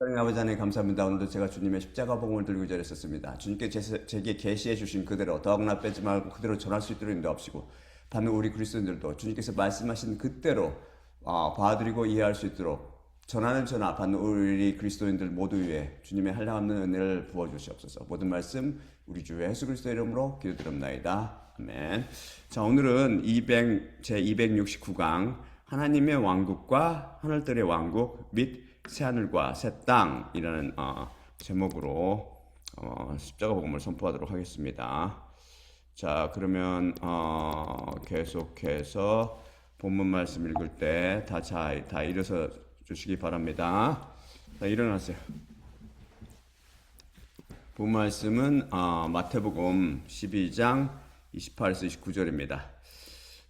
하나님 아버지 하나님 감사합니다. 오늘도 제가 주님의 십자가 복음을 들고 이 자리에 섰습니다. 주님께 제게 계시해 주신 그대로 더하거나 빼지 말고 그대로 전할 수 있도록 인도하시고 받는 우리 그리스도인들도 주님께서 말씀하신 그대로 봐드리고 이해할 수 있도록 전하는 전하 받는 우리 그리스도인들 모두 위에 주님의 한량없는 은혜를 부어주시옵소서. 모든 말씀 우리 주 예수 그리스도의 이름으로 기도드립나이다. 아멘. 자, 오늘은 제 269강 하나님의 왕국과 하늘들의 왕국 및 새하늘과 새 땅이라는 제목으로 십자가 복음을 선포하도록 하겠습니다. 자, 그러면 계속해서 본문 말씀 읽을 때 다 일어서 주시기 바랍니다. 자, 일어나세요. 본문 말씀은 마태복음 12장 28에서 29절입니다.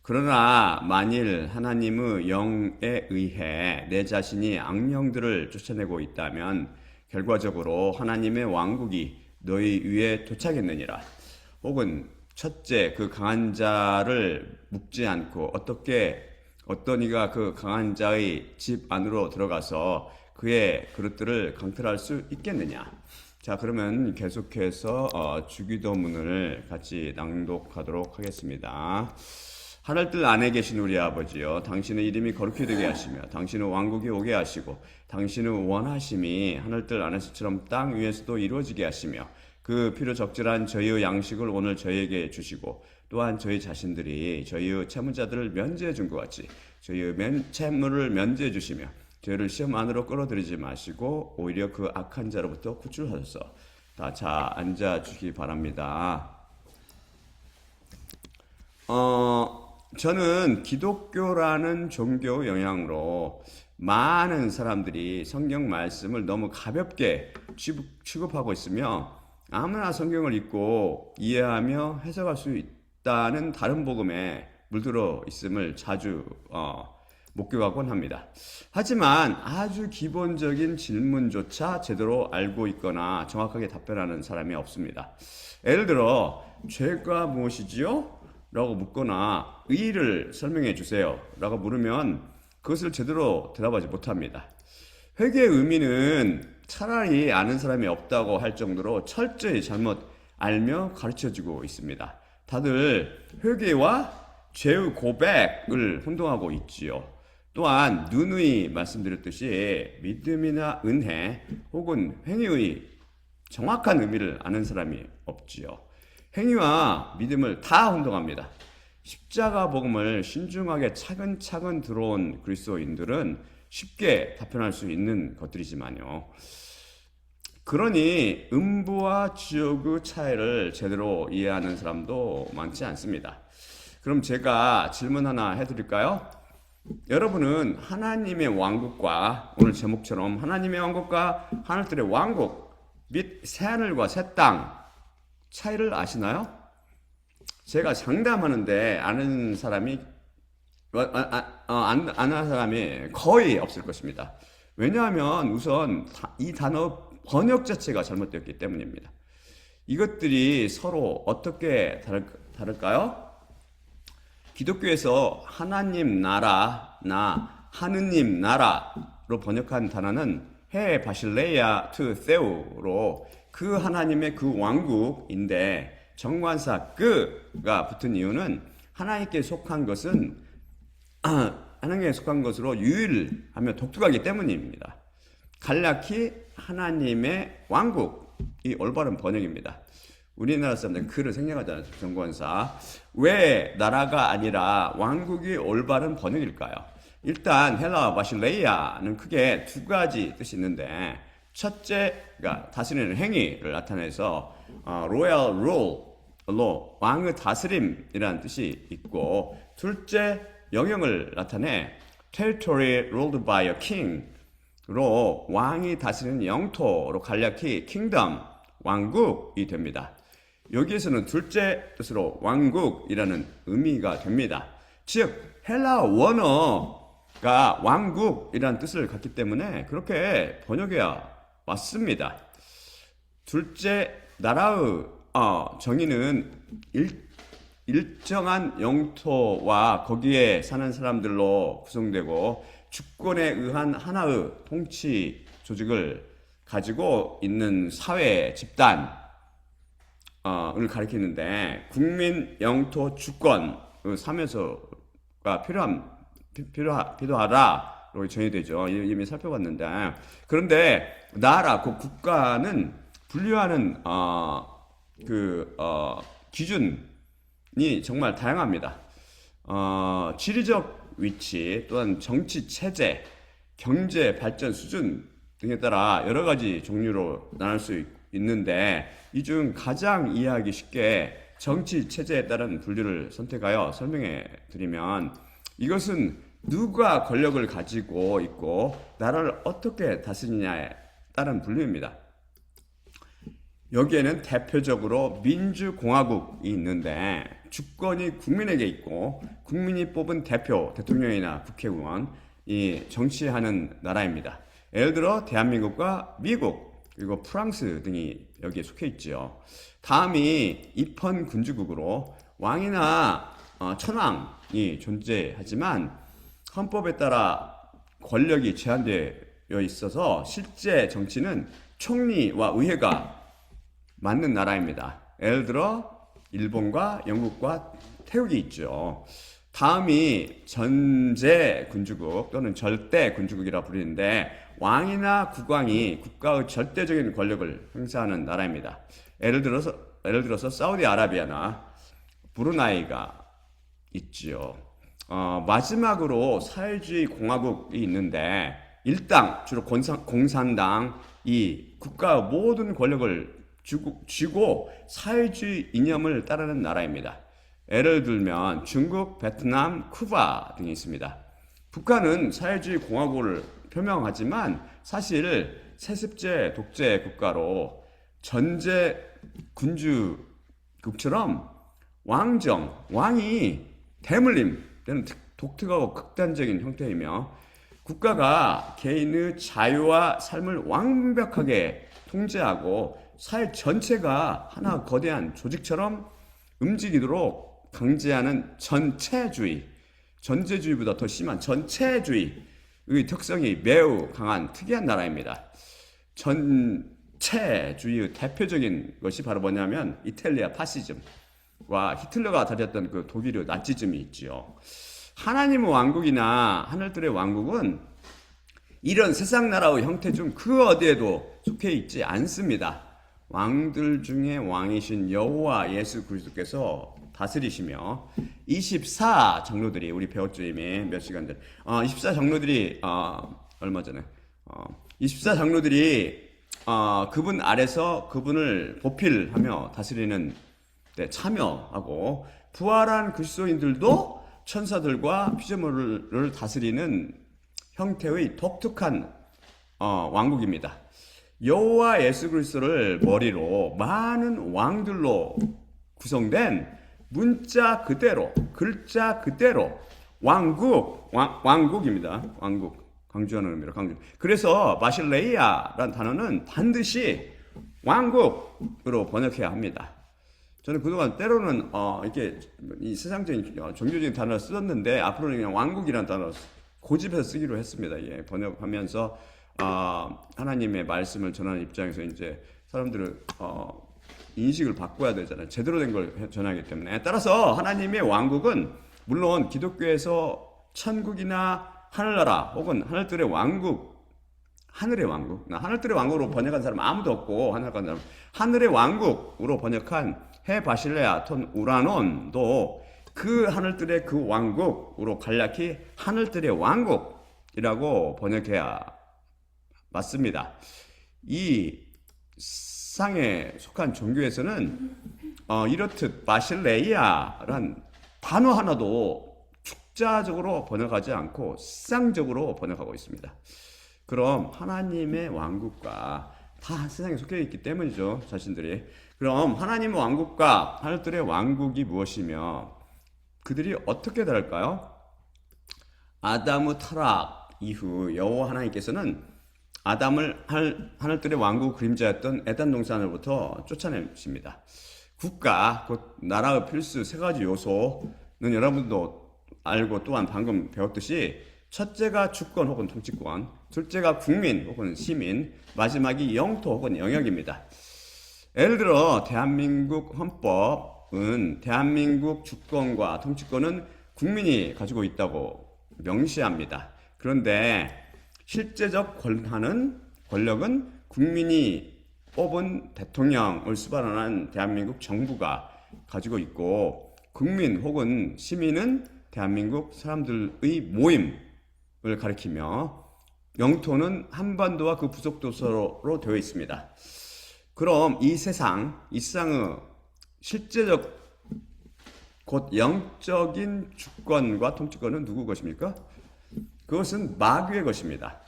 그러나 만일 하나님의 영에 의해 내 자신이 악령들을 쫓아내고 있다면 결과적으로 하나님의 왕국이 너희 위에 도착했느니라. 혹은 첫째 그 강한 자를 묶지 않고 어떤 이가 그 강한 자의 집 안으로 들어가서 그의 그릇들을 강탈할 수 있겠느냐. 자, 그러면 계속해서 주기도문을 같이 낭독하도록 하겠습니다. 하늘들 안에 계신 우리 아버지여, 당신의 이름이 거룩히 되게 하시며 당신의 왕국이 오게 하시고 당신의 원하심이 하늘들 안에서처럼 땅 위에서도 이루어지게 하시며 그 필요 적절한 저희의 양식을 오늘 저희에게 주시고 또한 저희 자신들이 저희의 채무자들을 면제해 준 것 같이 저희의 채무를 면제해 주시며 저희를 시험 안으로 끌어들이지 마시고 오히려 그 악한 자로부터 구출하소서. 자, 앉아 주시기 바랍니다. 저는 기독교라는 종교 영향으로 많은 사람들이 성경 말씀을 너무 가볍게 취급하고 있으며 아무나 성경을 읽고 이해하며 해석할 수 있다는 다른 복음에 물들어 있음을 자주 목격하곤 합니다. 하지만 아주 기본적인 질문조차 제대로 알고 있거나 정확하게 답변하는 사람이 없습니다. 예를 들어 죄가 무엇이지요? 라고 묻거나 의의를 설명해 주세요 라고 물으면 그것을 제대로 대답하지 못합니다. 회개의 의미는 차라리 아는 사람이 없다고 할 정도로 철저히 잘못 알며 가르쳐지고 있습니다. 다들 회개와 죄의 고백을 혼동하고 있지요. 또한 누누이 말씀드렸듯이 믿음이나 은혜 혹은 행위의 정확한 의미를 아는 사람이 없지요. 행위와 믿음을 다 혼동합니다. 십자가 복음을 신중하게 차근차근 들어온 그리스도인들은 쉽게 답변할 수 있는 것들이지만요. 그러니 음부와 지옥의 차이를 제대로 이해하는 사람도 많지 않습니다. 그럼 제가 질문 하나 해드릴까요? 여러분은 하나님의 왕국과 오늘 제목처럼 하나님의 왕국과 하늘들의 왕국 및 새하늘과 새 땅 차이를 아시나요? 제가 장담하는데 아는 사람이 아는 사람이 거의 없을 것입니다. 왜냐하면 우선 이 단어 번역 자체가 잘못되었기 때문입니다. 이것들이 서로 어떻게 다를까요? 기독교에서 하나님 나라나 하느님 나라로 번역한 단어는 해 바실레야 투 세우로 그 하나님의 그 왕국인데 정관사 그가 붙은 이유는 하나님께 속한 것으로 유일하며 독특하기 때문입니다. 간략히 하나님의 왕국이 올바른 번역입니다. 우리나라 사람들은 그를 생략하잖아요. 정관사. 왜 나라가 아니라 왕국이 올바른 번역일까요? 일단 헬라어 바실레이아는 크게 두 가지 뜻이 있는데 첫째가 다스리는 행위를 나타내서 royal rule로 왕의 다스림이라는 뜻이 있고 둘째 영역을 나타내 territory ruled by a king로 왕이 다스리는 영토로 간략히 kingdom 왕국이 됩니다. 여기에서는 둘째 뜻으로 왕국이라는 의미가 됩니다. 즉 헬라어 원어가 왕국이라는 뜻을 갖기 때문에 그렇게 번역해야 맞습니다. 둘째 나라의 정의는 일정한 영토와 거기에 사는 사람들로 구성되고 주권에 의한 하나의 통치 조직을 가지고 있는 사회 집단을 가리키는데 국민, 영토, 주권 3요소가 필요하다로 정의되죠. 이미 살펴봤는데 그런데 나라, 그 국가는 분류하는 기준이 정말 다양합니다. 지리적 위치 또한 정치 체제, 경제 발전 수준 등에 따라 여러 가지 종류로 나눌 수 있는데 이 중 가장 이해하기 쉽게 정치 체제에 따른 분류를 선택하여 설명해 드리면 이것은 누가 권력을 가지고 있고 나라를 어떻게 다스리냐에 따른 분류입니다. 여기에는 대표적으로 민주공화국이 있는데 주권이 국민에게 있고 국민이 뽑은 대표, 대통령이나 국회의원이 정치하는 나라입니다. 예를 들어 대한민국과 미국 그리고 프랑스 등이 여기에 속해 있죠. 다음이 입헌군주국으로 왕이나 천황이 존재하지만 헌법에 따라 권력이 제한되어 있어서 실제 정치는 총리와 의회가 맞는 나라입니다. 예를 들어 일본과 영국과 태국이 있죠. 다음이 전제군주국 또는 절대군주국이라 부르는데 왕이나 국왕이 국가의 절대적인 권력을 행사하는 나라입니다. 예를 들어서 사우디아라비아나 브루나이가 있지요. 마지막으로 사회주의 공화국이 있는데 일당, 주로 공산당이 국가의 모든 권력을 쥐고 사회주의 이념을 따르는 나라입니다. 예를 들면 중국, 베트남, 쿠바 등이 있습니다. 북한은 사회주의 공화국을 표명하지만 사실 세습제 독재 국가로 전제 군주국처럼 왕이 대물림 또는 독특하고 극단적인 형태이며 국가가 개인의 자유와 삶을 완벽하게 통제하고 사회 전체가 하나 거대한 조직처럼 움직이도록 강제하는 전제주의보다 더 심한 전체주의의 특성이 매우 강한 특이한 나라입니다. 전체주의의 대표적인 것이 바로 뭐냐면 이탈리아 파시즘과 히틀러가 다녔던 그 독일의 나치즘이 있지요. 하나님의 왕국이나 하늘들의 왕국은 이런 세상 나라의 형태 중 그 어디에도 속해 있지 않습니다. 왕들 중에 왕이신 여호와 예수 그리스도께서 다스리시며 24 장로들이 우리 배웠죠 이미 몇 시간 전에 24 장로들이 얼마 전에 24 장로들이 그분 아래서 그분을 보필하며 다스리는 데 참여하고 부활한 그리스도인들도 천사들과 피조물을 다스리는 형태의 독특한 왕국입니다. 여호와 예수 그리스도를 머리로 많은 왕들로 구성된 문자 그대로 글자 그대로 왕국입니다. 왕국 강조하는 의미로 강조. 그래서 바실레이아라는 단어는 반드시 왕국으로 번역해야 합니다. 저는 그동안 때로는 이렇게 이 세상적인 종교적인 단어를 썼는데 앞으로는 그냥 왕국이라는 단어를 고집해서 쓰기로 했습니다. 예, 번역하면서 하나님의 말씀을 전하는 입장에서 이제 사람들은 인식을 바꿔야 되잖아요. 제대로 된 걸 전하기 때문에. 따라서 하나님의 왕국은 물론 기독교에서 천국이나 하늘나라 혹은 하늘들의 왕국, 하늘의 왕국, 하늘들의 왕국으로 번역한 사람 아무도 없고 하늘의 왕국으로 번역한 해 바실레아 톤 우라논도 그 하늘들의 그 왕국으로 간략히 하늘들의 왕국이라고 번역해야 맞습니다. 이 상에 속한 종교에서는 이렇듯 바실레이아란 단어 하나도 축자적으로 번역하지 않고 시상적으로 번역하고 있습니다. 그럼 하나님의 왕국과 다 세상에 속해 있기 때문이죠. 자신들이. 그럼 하나님의 왕국과 하늘들의 왕국이 무엇이며 그들이 어떻게 다를까요? 아담의 타락 이후 여호와 하나님께서는 아담을 하늘들의 왕국 그림자였던 에덴 동산으로부터 쫓아내십니다. 국가, 곧 나라의 필수 세 가지 요소는 여러분도 알고 또한 방금 배웠듯이 첫째가 주권 혹은 통치권, 둘째가 국민 혹은 시민, 마지막이 영토 혹은 영역입니다. 예를 들어 대한민국 헌법은 대한민국 주권과 통치권은 국민이 가지고 있다고 명시합니다. 그런데 실제적 권력은 국민이 뽑은 대통령을 수반하는 대한민국 정부가 가지고 있고, 국민 혹은 시민은 대한민국 사람들의 모임을 가리키며, 영토는 한반도와 그 부속도서로 되어 있습니다. 그럼 이 세상의 실제적 곧 영적인 주권과 통치권은 누구 것입니까? 그것은 마귀의 것입니다.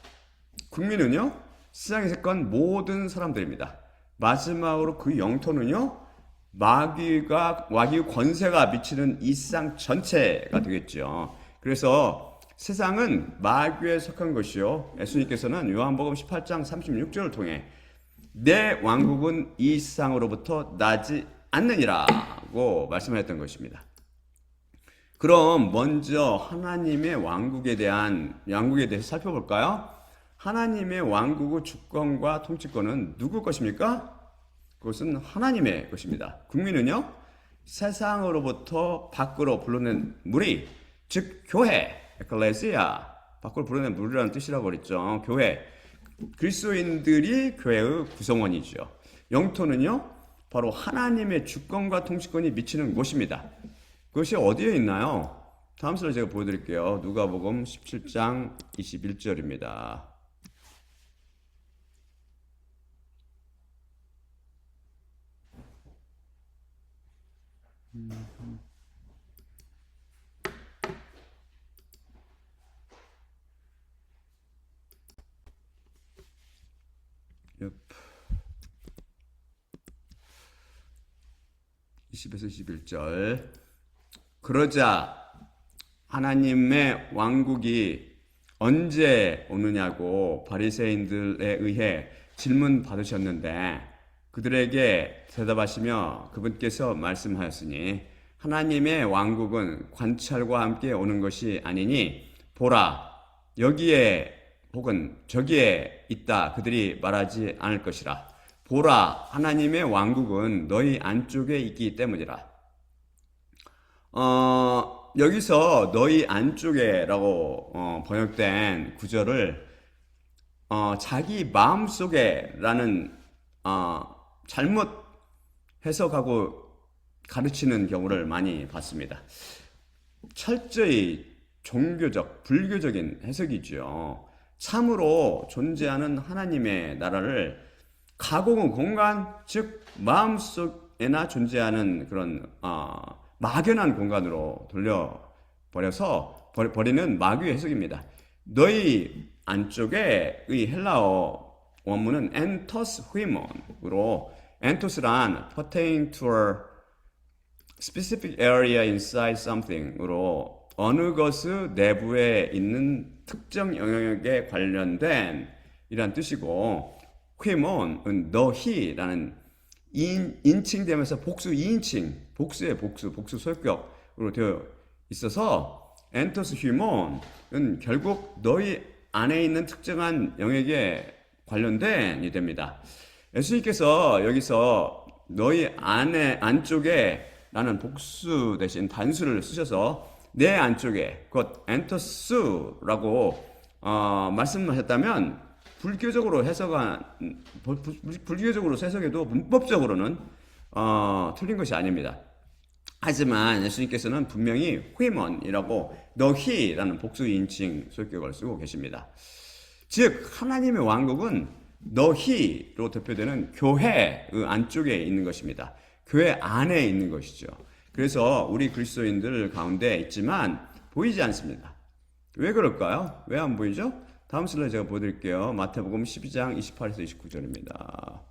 국민은요, 세상에 속한 모든 사람들입니다. 마지막으로 그 영토는요, 마귀의 권세가 미치는 이 세상 전체가 되겠죠. 그래서 세상은 마귀에 속한 것이요, 예수님께서는 요한복음 18장 36절을 통해 내 왕국은 이 세상으로부터 나지 않느니라고 말씀하셨던 것입니다. 그럼 먼저 하나님의 왕국에 대해서 살펴볼까요? 하나님의 왕국의 주권과 통치권은 누구 것입니까? 그것은 하나님의 것입니다. 국민은요, 세상으로부터 밖으로 불러낸 무리, 즉 교회, 에클레시아, 밖으로 불러낸 무리라는 뜻이라고 그랬죠. 교회, 그리스도인들이 교회의 구성원이죠. 영토는요, 바로 하나님의 주권과 통치권이 미치는 곳입니다. 그것이 어디에 있나요? 다음 슬라이드 제가 보여드릴게요. 누가복음 17장 21절입니다. 옆. 20에서 21절. 그러자 하나님의 왕국이 언제 오느냐고 바리새인들에 의해 질문 받으셨는데, 그들에게 대답하시며 그분께서 말씀하였으니 하나님의 왕국은 관찰과 함께 오는 것이 아니니 보라 여기에 혹은 저기에 있다 그들이 말하지 않을 것이라. 보라 하나님의 왕국은 너희 안쪽에 있기 때문이라. 여기서 너희 안쪽에라고 번역된 구절을 자기 마음속에라는 잘못 해석하고 가르치는 경우를 많이 봤습니다. 철저히 종교적, 불교적인 해석이죠. 참으로 존재하는 하나님의 나라를 가공의 공간, 즉 마음속에나 존재하는 그런 막연한 공간으로 돌려버려서 버리는 마귀의 해석입니다. 너희 안쪽에 의 헬라어 원문은 엔토스 후이몬으로, 엔토스란 pertain to a specific area inside something으로 어느 것의 내부에 있는 특정 영역에 관련된 이란 뜻이고, 후이몬은 너희라는 인칭되면서 복수 2인칭, 복수의 복수 소유격으로 되어 있어서 엔토스 휴몬은 결국 너희 안에 있는 특정한 영역에 관련된 이 됩니다. 예수님께서 여기서 너희 안쪽에 라는 복수 대신 단수를 쓰셔서 내 안쪽에 곧 엔토스라고 말씀하셨다면 불교적으로 해석해도 문법적으로는 틀린 것이 아닙니다. 하지만 예수님께서는 분명히 후이먼이라고 너희라는 복수 인칭 소유격을 쓰고 계십니다. 즉 하나님의 왕국은 너희로 대표되는 교회의 안쪽에 있는 것입니다. 교회 안에 있는 것이죠. 그래서 우리 그리스도인들 가운데 있지만 보이지 않습니다. 왜 그럴까요? 왜 안 보이죠? 다음 슬라이드 제가 보여드릴게요. 마태복음 12장 28에서 29절입니다.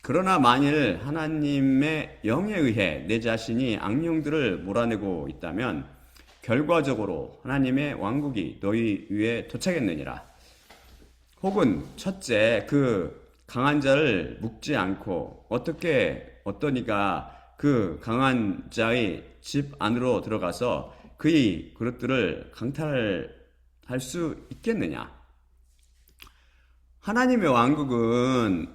그러나 만일 하나님의 영에 의해 내 자신이 악령들을 몰아내고 있다면 결과적으로 하나님의 왕국이 너희 위에 도착했느니라. 혹은 첫째, 그 강한 자를 묶지 않고 어떤 이가 그 강한 자의 집 안으로 들어가서 그의 그릇들을 강탈할 수 있겠느냐? 하나님의 왕국은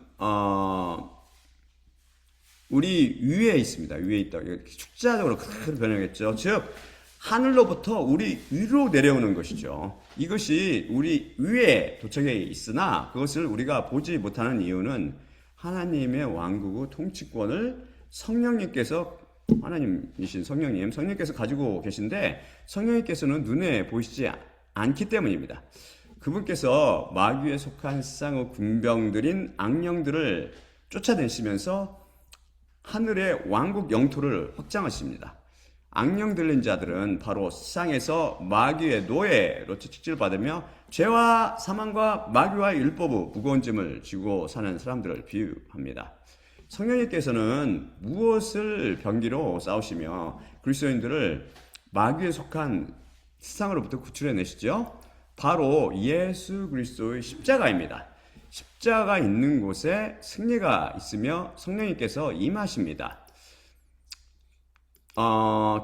우리 위에 있습니다. 위에 있다. 축자적으로 그대로 변하겠죠. 즉 하늘로부터 우리 위로 내려오는 것이죠. 이것이 우리 위에 도착해 있으나 그것을 우리가 보지 못하는 이유는 하나님의 왕국의 통치권을 성령님께서, 하나님이신 성령님께서 가지고 계신데 성령님께서는 눈에 보이시지 않기 때문입니다. 그분께서 마귀에 속한 세상의 군병들인 악령들을 쫓아내시면서 하늘의 왕국 영토를 확장하십니다. 악령 들린 자들은 바로 세상에서 마귀의 노예로 채찍질 받으며 죄와 사망과 마귀와 율법의 무거운 짐을 지고 사는 사람들을 비유합니다. 성령님께서는 무엇을 병기로 싸우시며 그리스도인들을 마귀에 속한 세상으로부터 구출해 내시죠? 바로 예수 그리스도의 십자가입니다. 십자가 있는 곳에 승리가 있으며 성령님께서 임하십니다.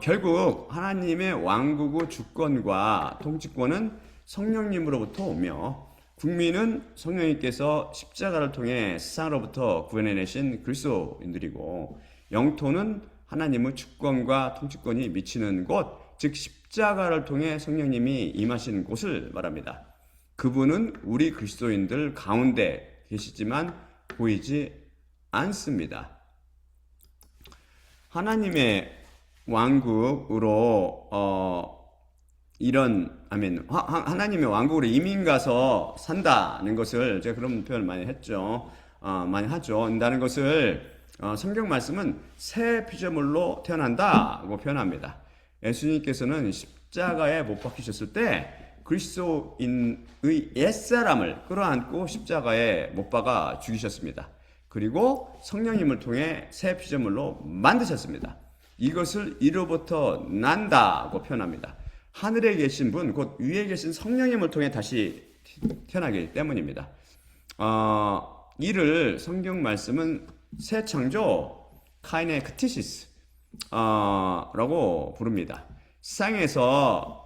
결국 하나님의 왕국의 주권과 통치권은 성령님으로부터 오며 국민은 성령님께서 십자가를 통해 세상으로부터 구원해내신 그리스도인들이고 영토는 하나님의 주권과 통치권이 미치는 곳, 즉 십자가를 통해 성령님이 임하신 곳을 말합니다. 그분은 우리 그리스도인들 가운데 계시지만 보이지 않습니다. 하나님의 왕국으로 하나님의 왕국으로 이민 가서 산다는 것을 제가 그런 표현을 많이 했죠. 많이 하죠. 한다는 것을 성경 말씀은 새 피조물로 태어난다고 표현합니다. 예수님께서는 십자가에 못 박히셨을 때 그리스도인의 옛사람을 끌어안고 십자가에 못 박아 죽이셨습니다. 그리고 성령님을 통해 새 피조물로 만드셨습니다. 이것을 이로부터 난다고 표현합니다. 하늘에 계신 분, 곧 위에 계신 성령님을 통해 다시 태어나기 때문입니다. 이를 성경 말씀은 새 창조, 카이네 크티시스 라고 부릅니다. 세상에서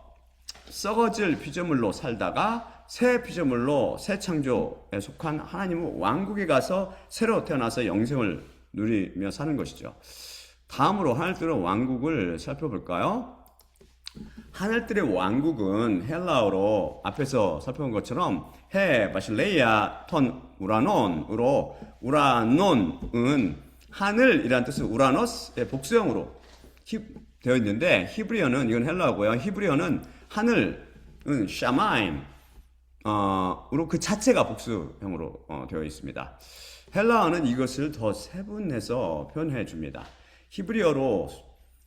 썩어질 피조물로 살다가 새 피조물로 새 창조에 속한 하나님의 왕국에 가서 새로 태어나서 영생을 누리며 사는 것이죠. 다음으로 하늘들의 왕국을 살펴볼까요? 하늘들의 왕국은 헬라어로 앞에서 살펴본 것처럼 해 바실레이아 톤 우라논으로, 우라논은 하늘이라는 뜻은 우라노스의 복수형으로 되어 있는데 히브리어는, 이건 헬라어고요. 히브리어는 하늘은 샤마임 으로 그 자체가 복수형으로 되어 있습니다. 헬라어는 이것을 더 세분해서 표현해 줍니다. 히브리어로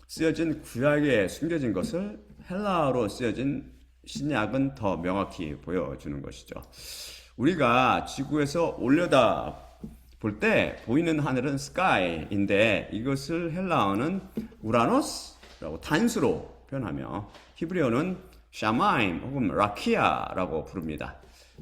쓰여진 구약에 숨겨진 것을 헬라어로 쓰여진 신약은 더 명확히 보여주는 것이죠. 우리가 지구에서 올려다 볼 때 보이는 하늘은 sky인데 이것을 헬라어는 우라노스라고 단수로 표현하며 히브리어는 샤마임 혹은 라키아라고 부릅니다.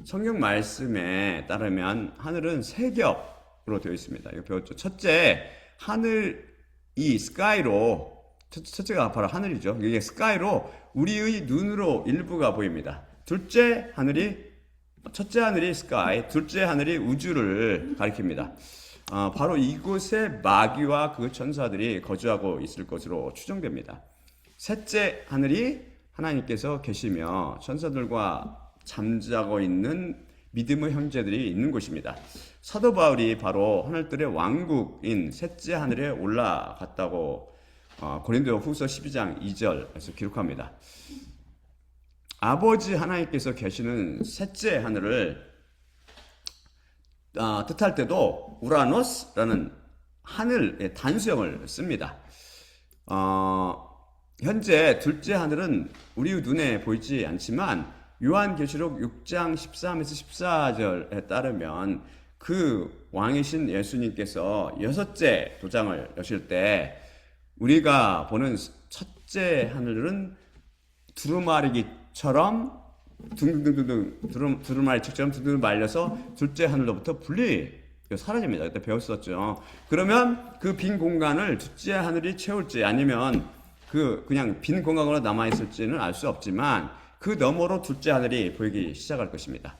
성경 말씀에 따르면 하늘은 세 겹으로 되어 있습니다. 이거 배웠죠. 첫째, 하늘이 스카이로, 첫째가 바로 하늘이죠. 이게 스카이로 우리의 눈으로 일부가 보입니다. 첫째 하늘이 스카이, 둘째 하늘이 우주를 가리킵니다. 바로 이곳에 마귀와 그 천사들이 거주하고 있을 것으로 추정됩니다. 셋째 하늘이 하나님께서 계시며 천사들과 잠자고 있는 믿음의 형제들이 있는 곳입니다. 사도 바울이 바로 하늘들의 왕국인 셋째 하늘에 올라갔다고 고린도 후서 12장 2절에서 기록합니다. 아버지 하나님께서 계시는 셋째 하늘을 뜻할 때도 우라노스라는 하늘의 단수형을 씁니다. 현재 둘째 하늘은 우리 눈에 보이지 않지만 요한계시록 6장 13에서 14절에 따르면 그 왕이신 예수님께서 여섯째 도장을 여실 때 우리가 보는 첫째 하늘은 두루마리기처럼 두루마리처럼 둥둥 말려서 둘째 하늘로부터 분리 사라집니다. 그때 배웠었죠. 그러면 그 빈 공간을 둘째 하늘이 채울지 아니면 그냥 빈 공간으로 남아있을지는 알 수 없지만 그 너머로 둘째 하늘이 보이기 시작할 것입니다.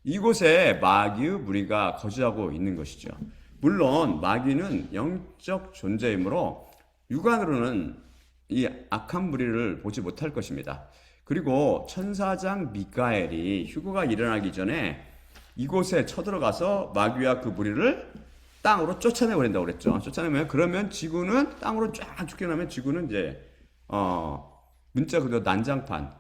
이곳에 마귀의 무리가 거주하고 있는 것이죠. 물론 마귀는 영적 존재이므로 육안으로는 이 악한 무리를 보지 못할 것입니다. 그리고 천사장 미가엘이 휴거가 일어나기 전에 이곳에 쳐들어가서 마귀와 그 무리를 땅으로 쫓아내버린다고 그랬죠. 쫓아내면 그러면 지구는 땅으로 쫙 쫓겨나면 지구는 이제 문자 그대로 난장판.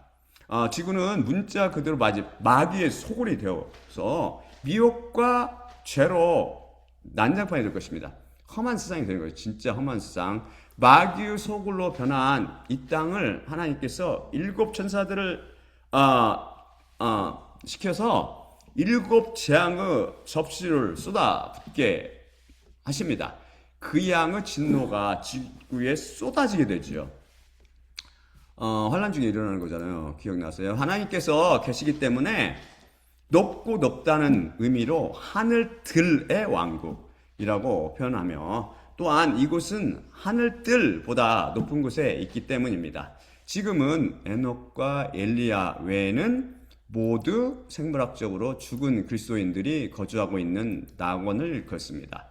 지구는 문자 그대로 마귀의 소굴이 되어서 미혹과 죄로 난장판이 될 것입니다. 험한 세상이 되는 거예요. 진짜 험한 세상. 마귀의 소굴로 변한 이 땅을 하나님께서 7 천사들을 시켜서 7 재앙의 접시를 쏟아붓게 하십니다. 그 양의 진노가 지구에 쏟아지게 되죠. 환란 중에 일어나는 거잖아요. 기억나세요? 하나님께서 계시기 때문에 높고 높다는 의미로 하늘들의 왕국이라고 표현하며 또한 이곳은 하늘들보다 높은 곳에 있기 때문입니다. 지금은 에녹과 엘리야 외에는 모두 생물학적으로 죽은 그리스도인들이 거주하고 있는 낙원을 일컫습니다.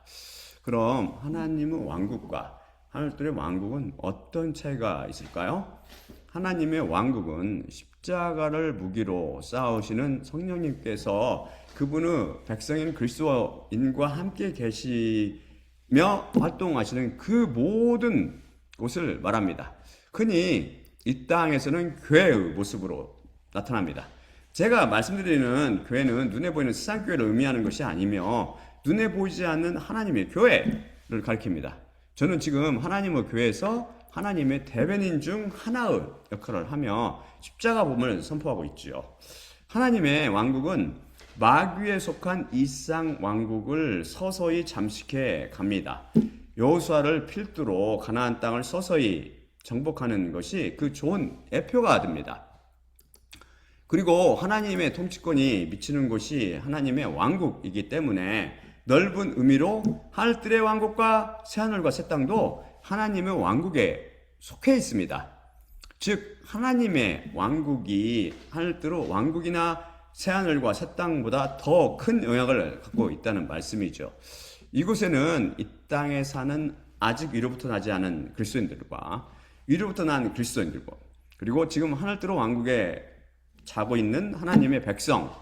그럼 하나님의 왕국과 하늘들의 왕국은 어떤 차이가 있을까요? 하나님의 왕국은 십자가를 무기로 싸우시는 성령님께서 그분의 백성인 그리스도인과 함께 계시며 활동하시는 그 모든 곳을 말합니다. 흔히 이 땅에서는 교회의 모습으로 나타납니다. 제가 말씀드리는 교회는 눈에 보이는 세상교회를 의미하는 것이 아니며 눈에 보이지 않는 하나님의 교회를 가리킵니다. 저는 지금 하나님의 교회에서 하나님의 대변인 중 하나의 역할을 하며 십자가 복음을 선포하고 있지요. 하나님의 왕국은 마귀에 속한 이상 왕국을 서서히 잠식해 갑니다. 여호수아를 필두로 가나안 땅을 서서히 정복하는 것이 그 좋은 예표가 됩니다. 그리고 하나님의 통치권이 미치는 곳이 하나님의 왕국이기 때문에 넓은 의미로 하늘들의 왕국과 새하늘과 새 땅도 하나님의 왕국에 속해 있습니다. 즉 하나님의 왕국이 하늘들의 왕국이나 새하늘과 새 땅보다 더 큰 영향을 갖고 있다는 말씀이죠. 이곳에는 이 땅에 사는 아직 위로부터 나지 않은 그리스도인들과 위로부터 난 그리스도인들과 그리고 지금 하늘들의 왕국에 자고 있는 하나님의 백성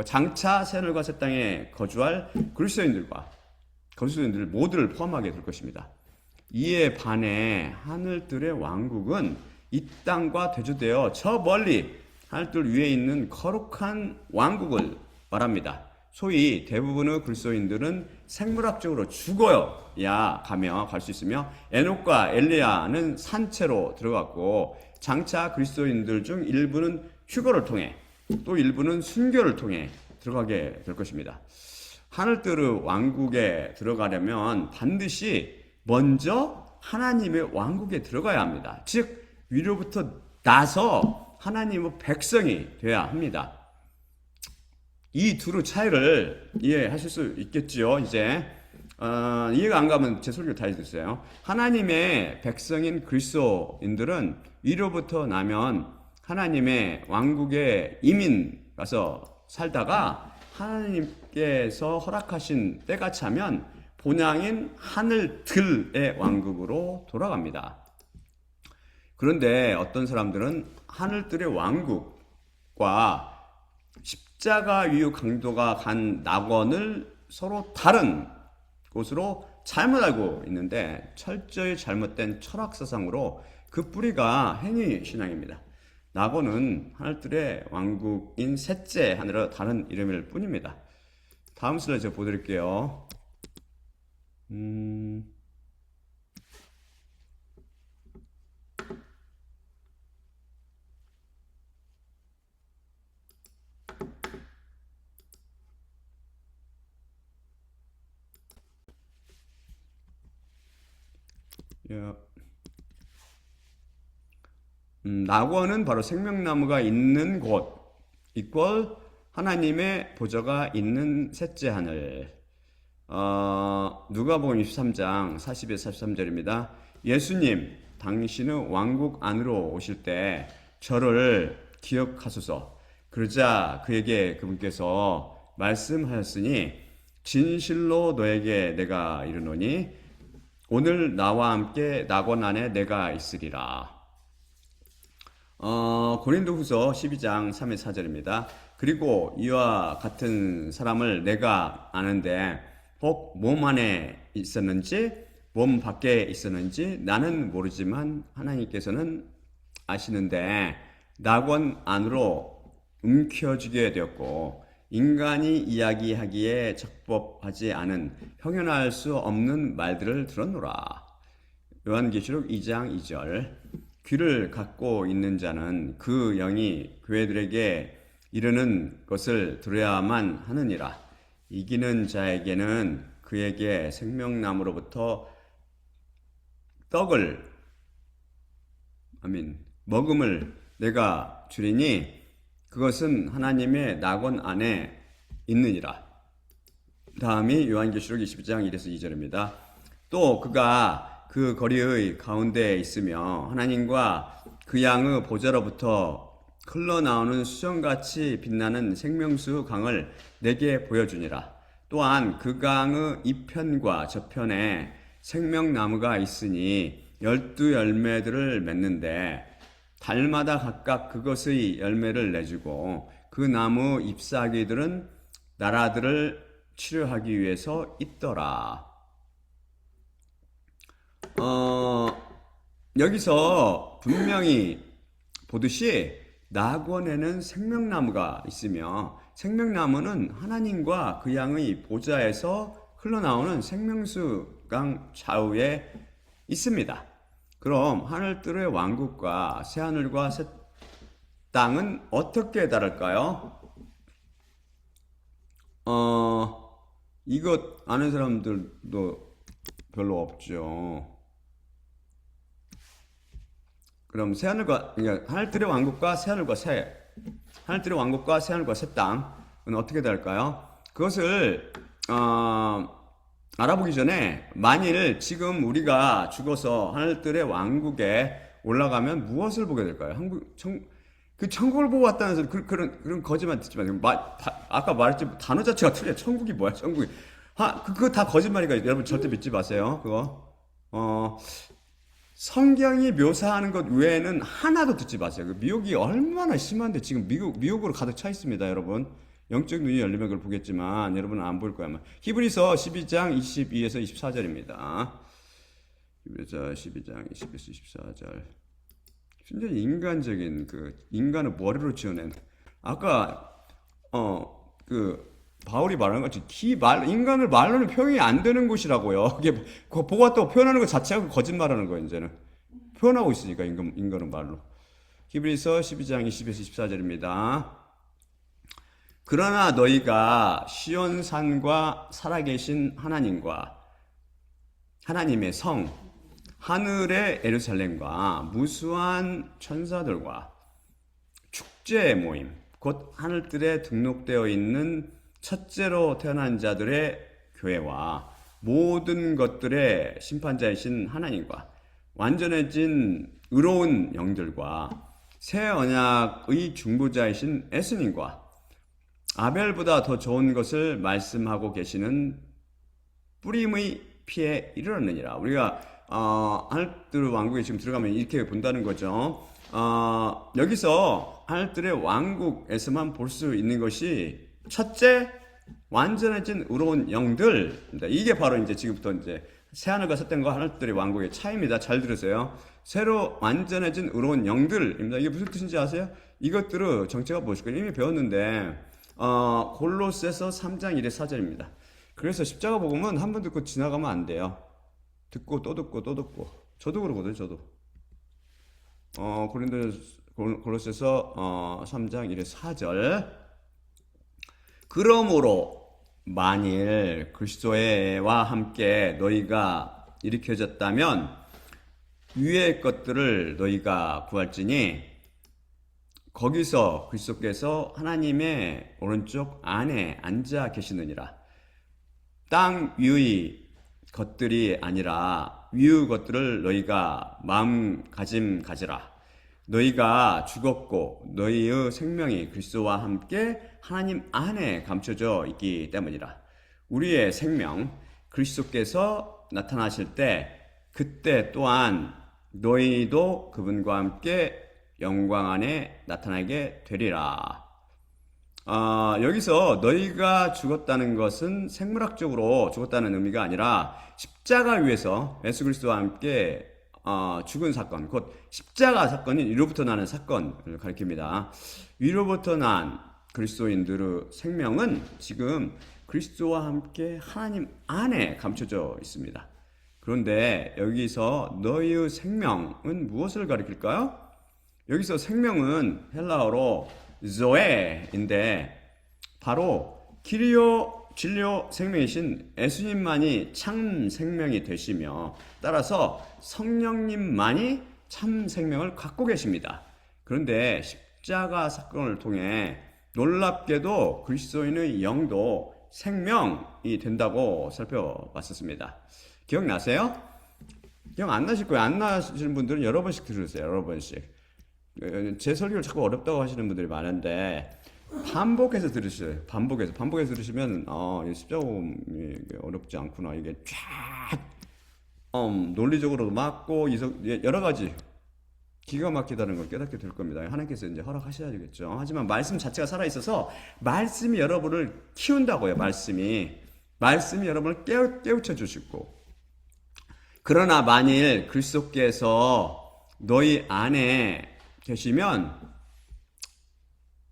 장차 새하늘과 새 땅에 거주할 그리스도인들과 그리스도인들 모두를 포함하게 될 것입니다. 이에 반해 하늘들의 왕국은 이 땅과 대조되어 저 멀리 하늘들 위에 있는 거룩한 왕국을 말합니다. 소위 대부분의 그리스도인들은 생물학적으로 죽어야 갈 수 있으며 에녹과 엘리야는 산채로 들어갔고 장차 그리스도인들 중 일부는 휴거를 통해 또 일부는 순교를 통해 들어가게 될 것입니다. 하늘들의 왕국에 들어가려면 반드시 먼저 하나님의 왕국에 들어가야 합니다. 즉 위로부터 나서 하나님의 백성이 되어야 합니다. 이 둘의 차이를 이해하실 수 있겠지요. 이제 이해가 안 가면 제 설교 다시 듣세요. 하나님의 백성인 그리스도인들은 위로부터 나면 하나님의 왕국에 이민 가서 살다가 하나님께서 허락하신 때가 차면 본향인 하늘들의 왕국으로 돌아갑니다. 그런데 어떤 사람들은 하늘들의 왕국과 십자가 위의 강도가 간 낙원을 서로 다른 곳으로 잘못 알고 있는데 철저히 잘못된 철학사상으로 그 뿌리가 행위 신앙입니다. 낙원은 하늘들의 왕국인 셋째 하늘의 다른 이름일 뿐입니다. 다음 슬라이드 제가 보여드릴게요. 낙원은 바로 생명나무가 있는 곳, 이퀄 하나님의 보좌가 있는 셋째 하늘. 누가복음 23장 40에서 43절입니다. 예수님 당신의 왕국 안으로 오실 때 저를 기억하소서. 그러자 그에게 그분께서 말씀하셨으니 진실로 너에게 내가 이르노니 오늘 나와 함께 낙원 안에 내가 있으리라. 고린도후서 12장 3의 4절입니다. 그리고 이와 같은 사람을 내가 아는데 혹 몸 안에 있었는지 몸 밖에 있었는지 나는 모르지만 하나님께서는 아시는데 낙원 안으로 움켜쥐게 되었고 인간이 이야기하기에 적법하지 않은 형용할 수 없는 말들을 들었노라. 요한계시록 2장 2절. 귀를 갖고 있는 자는 그 영이 교회들에게 이르는 것을 들어야만 하느니라. 이기는 자에게는 그에게 생명나무로부터 먹음을 내가 주리니 그것은 하나님의 낙원 안에 있느니라. 다음이 요한계시록 22장 1에서 2절입니다. 또 그가 그 거리의 가운데에 있으며 하나님과 그 양의 보좌로부터 흘러나오는 수정같이 빛나는 생명수 강을 내게 보여주니라. 또한 그 강의 이편과 저편에 생명나무가 있으니 12열매들을 맺는데 달마다 각각 그것의 열매를 내주고 그 나무 잎사귀들은 나라들을 치료하기 위해서 있더라. 여기서 분명히 보듯이 낙원에는 생명나무가 있으며 생명나무는 하나님과 그 양의 보좌에서 흘러나오는 생명수 강 좌우에 있습니다. 그럼 하늘들의 왕국과 새하늘과 새 땅은 어떻게 다를까요? 이것 아는 사람들도 별로 없죠. 그럼 그러니까 하늘들의 왕국과 하늘들의 왕국과 새하늘과 새 땅은 어떻게 다를까요? 그것을 알아보기 전에 만일 지금 우리가 죽어서 하늘들의 왕국에 올라가면 무엇을 보게 될까요? 그 천국을 보고 왔다는 소리 그런 거짓말 듣지 마세요. 아까 말했지 단어 자체가 틀려. 천국이 뭐야? 천국이 그거 다 거짓말이니까 여러분 절대 믿지 마세요. 그거 성경이 묘사하는 것 외에는 하나도 듣지 마세요. 그 미혹이 얼마나 심한데 지금 미혹으로 가득 차 있습니다, 여러분. 영적 눈이 열리면 그걸 보겠지만 여러분은 안 보일 거야 아마. 히브리서 12장 22에서 24절입니다. 히브리서 12장 22에서 24절. 진짜 인간적인 인간을 머리로 지어낸 아까 바울이 말하는 것처럼 인간을 말로는 표현이 안 되는 것이라고요. 이게 보고 왔다고 표현하는 것 자체가 거짓말하는 거예요. 이제는 표현하고 있으니까 인간은 말로. 히브리서 12장 20에서 24절입니다. 그러나 너희가 시온산과 살아계신 하나님의 성 하늘의 예루살렘과 무수한 천사들과 축제 모임 곧 하늘들에 등록되어 있는 첫째로 태어난 자들의 교회와 모든 것들의 심판자이신 하나님과 완전해진 의로운 영들과 새 언약의 중보자이신 예수님과 아벨보다 더 좋은 것을 말씀하고 계시는 뿌림의 피에 이르렀느니라. 우리가 하늘들의 왕국에 지금 들어가면 이렇게 본다는 거죠. 여기서 하늘들의 왕국에서만 볼 수 있는 것이 첫째, 완전해진 의로운 영들입니다. 이게 바로 이제 지금부터 이제 새하늘과 새 땅과 하늘들의 왕국의 차이입니다. 잘 들으세요. 새로 완전해진 의로운 영들입니다. 이게 무슨 뜻인지 아세요? 이것들의 정체가 무엇일까요? 이미 배웠는데 골로새서 3장 1의 4절입니다. 그래서 십자가 복음은 한 번 듣고 지나가면 안 돼요. 듣고 또 듣고 또 듣고. 저도 그러거든요. 저도. 골로새서 3장 1의 4절. 그러므로 만일 그리스도와 함께 너희가 일으켜졌다면 위의 것들을 너희가 구할지니 거기서 그리스도께서 하나님의 오른쪽 안에 앉아 계시느니라. 땅 위의 것들이 아니라 위의 것들을 너희가 마음가짐 가지라. 너희가 죽었고 너희의 생명이 그리스도와 함께 하나님 안에 감춰져 있기 때문이라. 우리의 생명 그리스도께서 나타나실 때 그때 또한 너희도 그분과 함께 영광 안에 나타나게 되리라. 여기서 너희가 죽었다는 것은 생물학적으로 죽었다는 의미가 아니라 십자가 위에서 예수 그리스도와 함께 죽은 사건, 곧 십자가 사건이 위로부터 나는 사건을 가리킵니다. 위로부터 난 그리스도인들의 생명은 지금 그리스도와 함께 하나님 안에 감춰져 있습니다. 그런데 여기서 너희의 생명은 무엇을 가리킬까요? 여기서 생명은 헬라어로 조에인데 바로 키리오 진료 생명이신 예수님만이 참 생명이 되시며 따라서 성령님만이 참 생명을 갖고 계십니다. 그런데 십자가 사건을 통해 놀랍게도 그리스도인의 영도 생명이 된다고 살펴봤었습니다. 기억나세요? 기억 안 나실 거예요. 안 나시는 분들은 여러 번씩 들으세요. 여러 번씩. 제 설교를 자꾸 어렵다고 하시는 분들이 많은데 반복해서 들으세요. 반복해서 들으시면 십자가복음이 어렵지 않구나. 이게 쫙 논리적으로도 맞고 여러 가지 기가 막히다는 걸 깨닫게 될 겁니다. 하나님께서 이제 허락하셔야겠죠. 하지만 말씀 자체가 살아 있어서 말씀이 여러분을 키운다고요. 말씀이 여러분을 깨우쳐 주시고, 그러나 만일 그리스도께서 너희 안에 계시면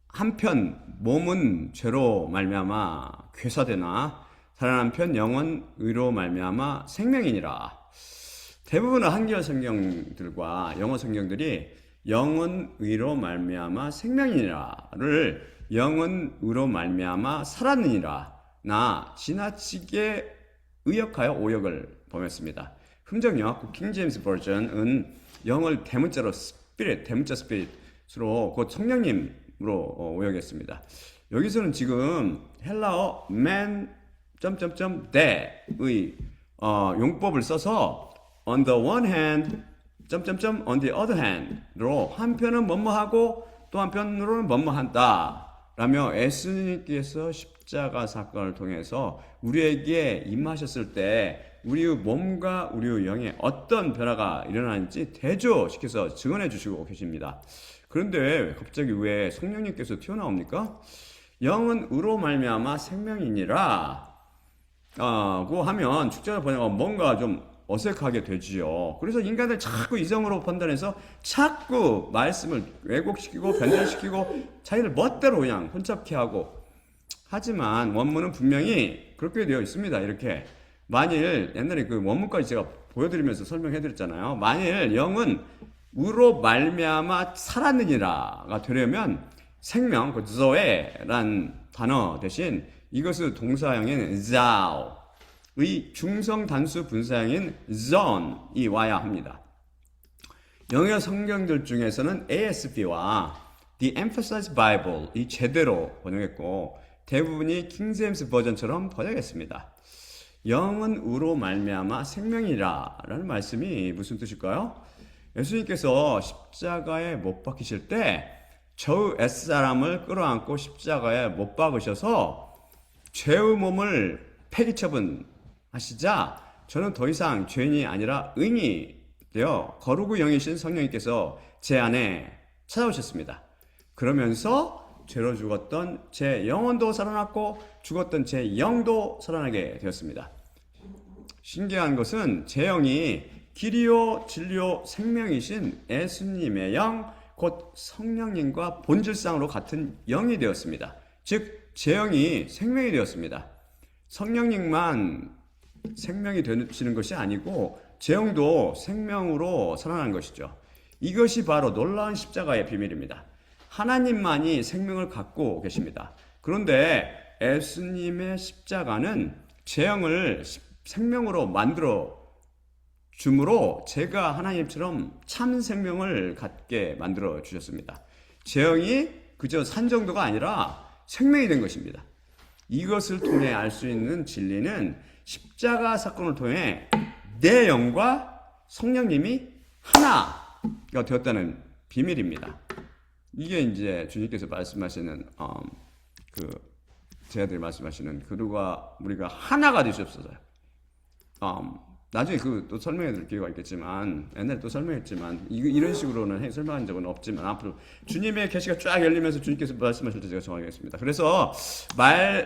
한편 몸은 죄로 말미암아 괴사되나 다른 한편 영은 의로 말미암아 생명이니라. 대부분의 한글 성경들과 영어 성경들이 영은 의로 말미암아 생명이니라를 영은 의로 말미암아 살았느니라 나 지나치게 의역하여 오역을 범했습니다. 흥정역 킹제임스 버전은 영을 대문자로 대문자 스피릿으로 곧 성령님으로 오역했습니다. 여기서는 지금 헬라어 man the의 용법을 써서 on the one hand on the other hand로 한편은 뭐뭐하고 또 한편으로는 뭐뭐한다 라며 예수님께서 십자가 사건을 통해서 우리에게 임하셨을 때 우리의 몸과 우리의 영에 어떤 변화가 일어나는지 대조시켜서 증언해 주시고 계십니다. 그런데 갑자기 왜 성령님께서 튀어나옵니까? 영은 의로 말미암아 생명이니라 고 하면 축자를 번역하면 뭔가 좀 어색하게 되지요. 그래서 인간들 자꾸 이성으로 판단해서 자꾸 말씀을 왜곡시키고 변절시키고 자기들 멋대로 그냥 혼잡케 하고, 하지만 원문은 분명히 그렇게 되어 있습니다. 이렇게 만일 옛날에 그 원문까지 제가 보여드리면서 설명해드렸잖아요. 만일 영은 의로 말미암아 살았느니라가 되려면 생명, 그 zoe란 단어 대신 이것의 동사형인 zao의 중성 단수 분사형인 zon이 와야 합니다. 영어 성경들 중에서는 ASB와 The Emphasized Bible이 제대로 번역했고 대부분이 킹제임스 버전처럼 번역했습니다. 영은 의로 말미암아 생명이라는 말씀이 무슨 뜻일까요? 예수님께서 십자가에 못 박히실 때 저의 옛사람을 끌어안고 십자가에 못 박으셔서 죄의 몸을 폐기처분하시자 저는 더 이상 죄인이 아니라 의인이 되어 거룩의 영이신 성령님께서 제 안에 찾아오셨습니다. 그러면서 죄로 죽었던 제 영혼도 살아났고 죽었던 제 영도 살아나게 되었습니다. 신기한 것은 제 영이 길이요 진리요 생명이신 예수님의 영, 곧 성령님과 본질상으로 같은 영이 되었습니다. 즉 제 영이 생명이 되었습니다. 성령님만 생명이 되시는 것이 아니고 제 영도 생명으로 살아난 것이죠. 이것이 바로 놀라운 십자가의 비밀입니다. 하나님만이 생명을 갖고 계십니다. 그런데 예수님의 십자가는 제 영을 생명으로 만들어 주므로 제가 하나님처럼 참 생명을 갖게 만들어 주셨습니다. 제 영이 그저 산 정도가 아니라 생명이 된 것입니다. 이것을 통해 알 수 있는 진리는 십자가 사건을 통해 내 영과 성령님이 하나가 되었다는 비밀입니다. 이게 이제 주님께서 말씀하시는 제자들이 말씀하시는 그들과 우리가 하나가 되시옵소서. 나중에 또 설명해 드릴 기회가 있겠지만, 옛날에 또 설명했지만, 이런 식으로는 설명한 적은 없지만, 앞으로 주님의 계시가 쫙 열리면서 주님께서 말씀하실 때 제가 정하겠습니다. 그래서,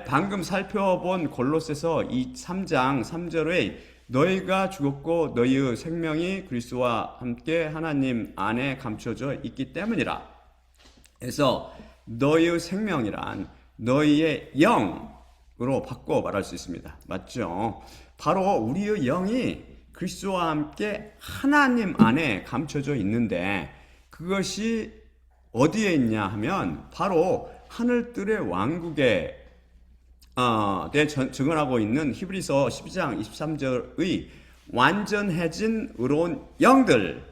방금 살펴본 골로새서 3장 3절에 너희가 죽었고 너희의 생명이 그리스도와 함께 하나님 안에 감춰져 있기 때문이라. 그래서 너희의 생명이란 너희의 영으로 바꿔 말할 수 있습니다. 맞죠? 바로 우리의 영이 그리스도와 함께 하나님 안에 감춰져 있는데 그것이 어디에 있냐 하면 바로 하늘들의 왕국에 대해 증언하고 있는 히브리서 12장 23절의 완전해진 의로운 영들,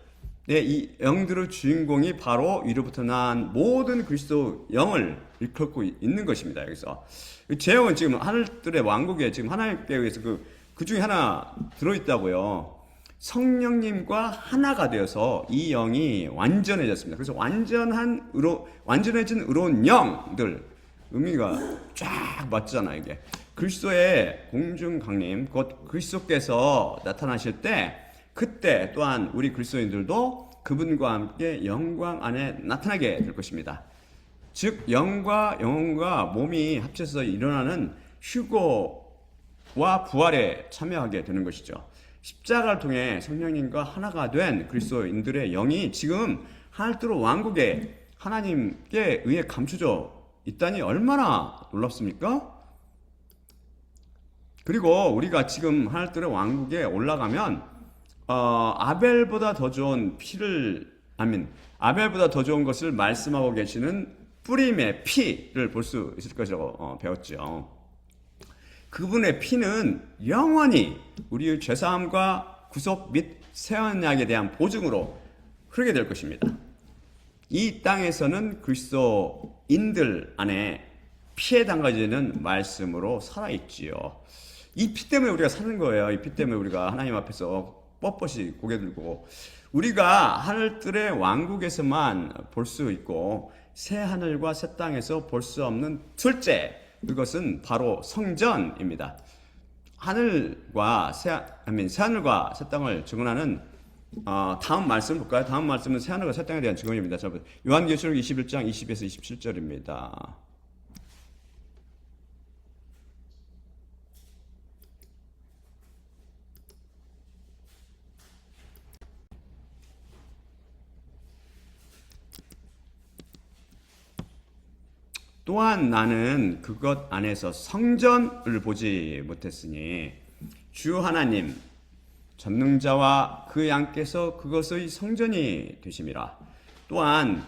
이 영들의 주인공이 바로 위로부터 난 모든 그리스도 영을 일컫고 있는 것입니다. 여기서 제 영은 지금 하늘들의 왕국에 지금 하나님께 의해서 그 중에 하나 들어있다고요. 성령님과 하나가 되어서 이 영이 완전해졌습니다. 그래서 완전해진 의로운 영들, 의미가 쫙 맞잖아, 이게. 그리스도의 공중 강림, 곧 그리스도께서 나타나실 때, 그때 또한 우리 그리스도인들도 그분과 함께 영광 안에 나타나게 될 것입니다. 즉, 영과 영혼과 몸이 합쳐서 일어나는 휴거와 부활에 참여하게 되는 것이죠. 십자가를 통해 성령님과 하나가 된 그리스도인들의 영이 지금 하늘들의 왕국에 하나님께 의해 감춰져 있다니 얼마나 놀랍습니까? 그리고 우리가 지금 하늘들의 왕국에 올라가면 아벨보다 더 좋은 아벨보다 더 좋은 것을 말씀하고 계시는 뿌림의 피를 볼 수 있을 것이라고 배웠죠. 그분의 피는 영원히 우리의 죄사함과 구속 및 새 언약에 대한 보증으로 흐르게 될 것입니다. 이 땅에서는 그리스도인들 안에 피에 담가지는 말씀으로 살아있지요. 이 피 때문에 우리가 사는 거예요. 이 피 때문에 우리가 하나님 앞에서 뻣뻣이 고개 들고 우리가 하늘들의 왕국에서만 볼 수 있고 새 하늘과 새 땅에서 볼 수 없는 둘째, 그것은 바로 성전입니다. 하늘과 새 하늘과 새 땅을 증언하는 다음 말씀 볼까요? 다음 말씀은 새 하늘과 새 땅에 대한 증언입니다. 요한계시록 21장 20에서 27절입니다. 또한 나는 그것 안에서 성전을 보지 못했으니 주 하나님 전능자와 그 양께서 그것의 성전이 되심이라. 또한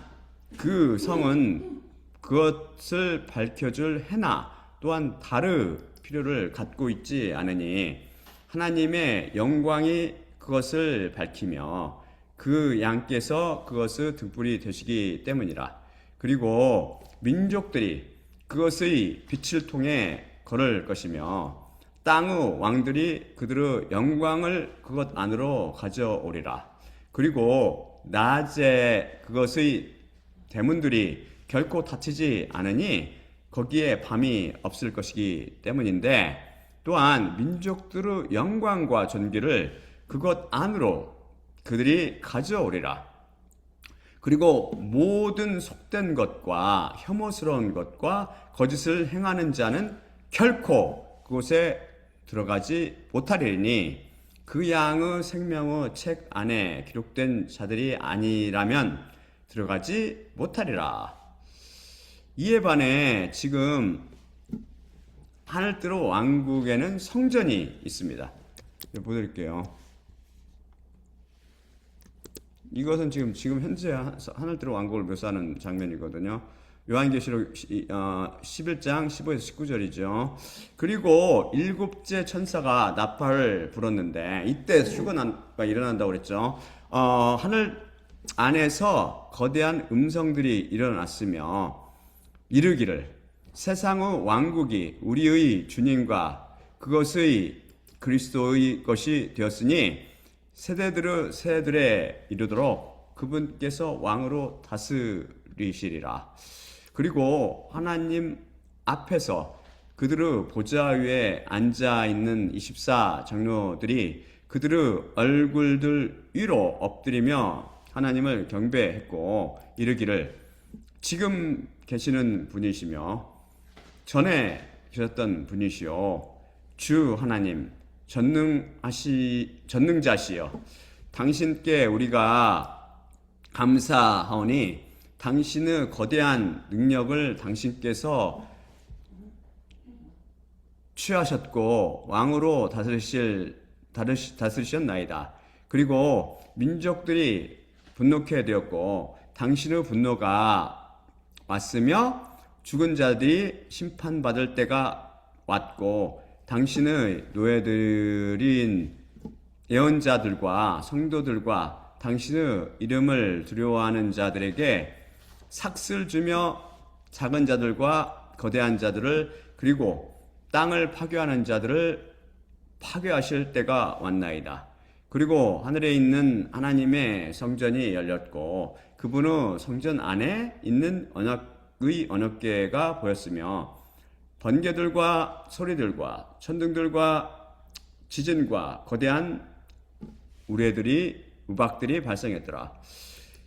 그 성은 그것을 밝혀줄 해나 또한 달의 필요를 갖고 있지 않으니 하나님의 영광이 그것을 밝히며 그 양께서 그것의 등불이 되시기 때문이라. 그리고 민족들이 그것의 빛을 통해 걸을 것이며 땅의 왕들이 그들의 영광을 그것 안으로 가져오리라. 그리고 낮에 그것의 대문들이 결코 닫히지 않으니 거기에 밤이 없을 것이기 때문인데 또한 민족들의 영광과 존귀를 그것 안으로 그들이 가져오리라. 그리고 모든 속된 것과 혐오스러운 것과 거짓을 행하는 자는 결코 그곳에 들어가지 못하리니 그 양의 생명의 책 안에 기록된 자들이 아니라면 들어가지 못하리라. 이에 반해 지금 하늘들의 왕국에는 성전이 있습니다. 보여드릴게요. 이것은 지금 현재 하늘들의 왕국을 묘사하는 장면이거든요. 요한계시록 11장 15에서 19절이죠. 그리고 일곱째 천사가 나팔을 불었는데 이때 휴거가 일어난다고 그랬죠. 하늘 안에서 거대한 음성들이 일어났으며 이르기를 세상의 왕국이 우리의 주님과 그것의 그리스도의 것이 되었으니 세대들의 세대들에 이르도록 그분께서 왕으로 다스리시리라. 그리고 하나님 앞에서 그들의 보좌 위에 앉아 있는 24 장로들이 그들의 얼굴들 위로 엎드리며 하나님을 경배했고 이르기를 지금 계시는 분이시며 전에 계셨던 분이시요 주 하나님 전능자시여 당신께 우리가 감사하오니 당신의 거대한 능력을 당신께서 취하셨고 왕으로 다스리셨나이다. 그리고 민족들이 분노케 되었고 당신의 분노가 왔으며 죽은 자들이 심판받을 때가 왔고 당신의 노예들인 예언자들과 성도들과 당신의 이름을 두려워하는 자들에게 삭슬 주며 작은 자들과 거대한 자들을 그리고 땅을 파괴하는 자들을 파괴하실 때가 왔나이다. 그리고 하늘에 있는 하나님의 성전이 열렸고 그분의 성전 안에 있는 언약의 언약궤가 보였으며 번개들과 소리들과 천둥들과 지진과 거대한 우박들이 발생했더라.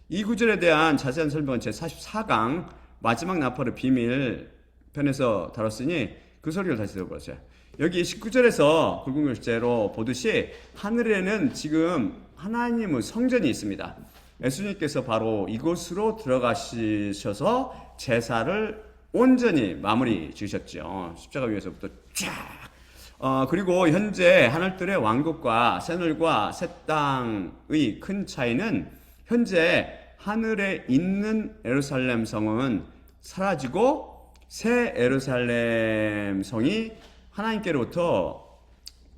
이 구절에 대한 자세한 설명은 제44강 마지막 나팔의 비밀 편에서 다뤘으니 그 소리를 다시 들어보세요. 여기 19절에서 굵은 글자로 보듯이 하늘에는 지금 하나님의 성전이 있습니다. 예수님께서 바로 이곳으로 들어가셔서 제사를 온전히 마무리 지으셨죠. 십자가 위에서부터 쫙. 그리고 현재 하늘들의 왕국과 새늘과 새 땅의 큰 차이는 현재 하늘에 있는 예루살렘 성은 사라지고 새 예루살렘 성이 하나님께로부터